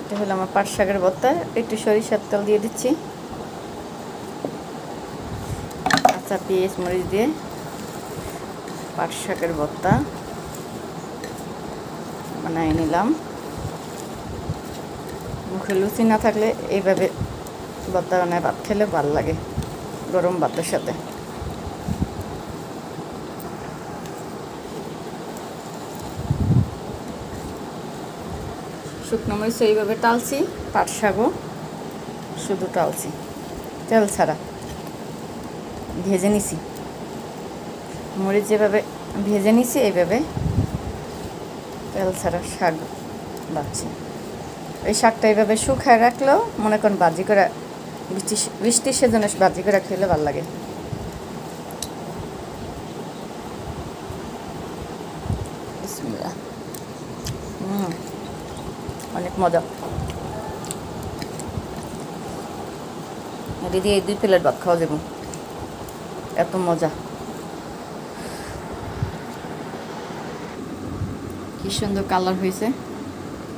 এটা হলো আমার পাট শাকের ভর্তা। একটু সরিষার তেল দিয়ে দিচ্ছি, কাঁচা পেঁয়াজ মরিচ দিয়ে পাট শাকের ভর্তা বানিয়ে নিলাম। মুখে লুচি না থাকলে এইভাবে ভর্তা বানায় ভাত খেলে ভালো লাগে গরম ভাতের সাথে। শুকনো মরিচ এইভাবে টালছি, পাট শাকও শুধু টালছি, তেল ছাড়া ভেজে নিছি। মরিচ যেভাবে ভেজে নিছি এইভাবে তেল ছাড়া শাক বাচ্ছি। এই শাকটা এইভাবে শুকায় রাখলেও মনে করেন ভাজি করে বৃষ্টির সেজন্য ভাজি করে খেলে ভালো লাগে। অনেক মজা। এটা দিয়ে 2 প্লেট ভাত খাওয়া যাবে, এত মজা। কি সুন্দর কালার হয়েছে,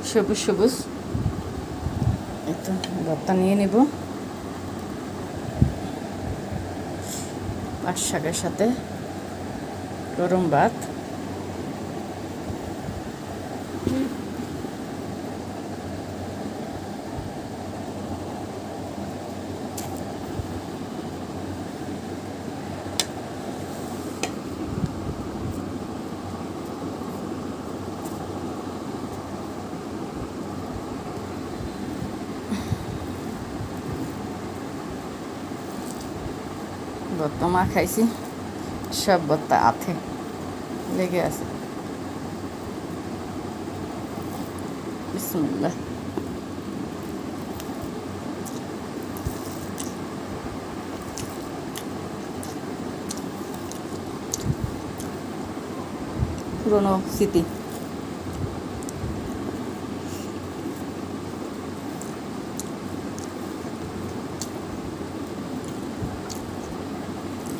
সবুজ সবুজ। একটু ভর্তা নিয়ে নেব পাট শাকের সাথে গরম ভাত। ভর্তা মা খাইছি, সব ভর্তা হাতে লেগে আছে। বিসমিল্লাহ। পুরনো স্মৃতি।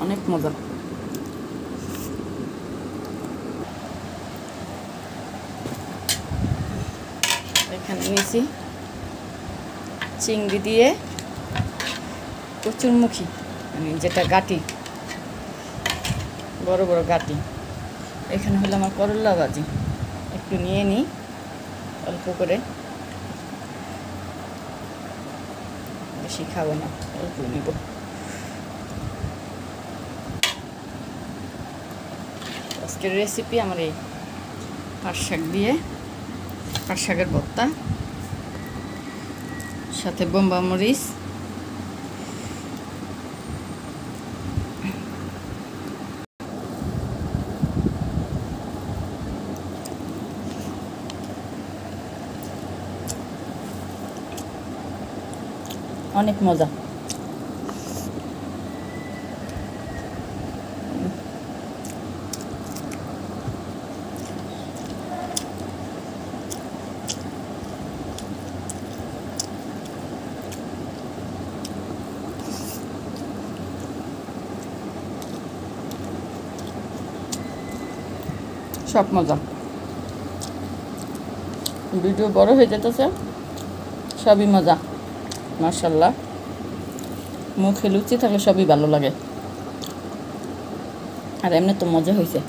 অনেক মজা। এখানে নিয়েছি চিংড়ি দিয়ে কচুরমুখী, মানে যেটা গাটি, বড় বড় গাটি। এখানে হলো আমার করলা ভাজি, একটু নিয়ে নিই অল্প করে, বেশি খাবো না, অল্প নিব। আজকের রেসিপি আমার এই পাট শাক দিয়ে, পাট শাকের ভর্তা, সাথে বোম্বা মরিচ, অনেক মজা। সব মজা। ভিডিও বড় হয়ে যেতেছে, সবই মজা মাশাআল্লাহ। মুখে লুচি থাকলে সবই ভালো লাগে, আর এমনি তো মজা হয়েছে।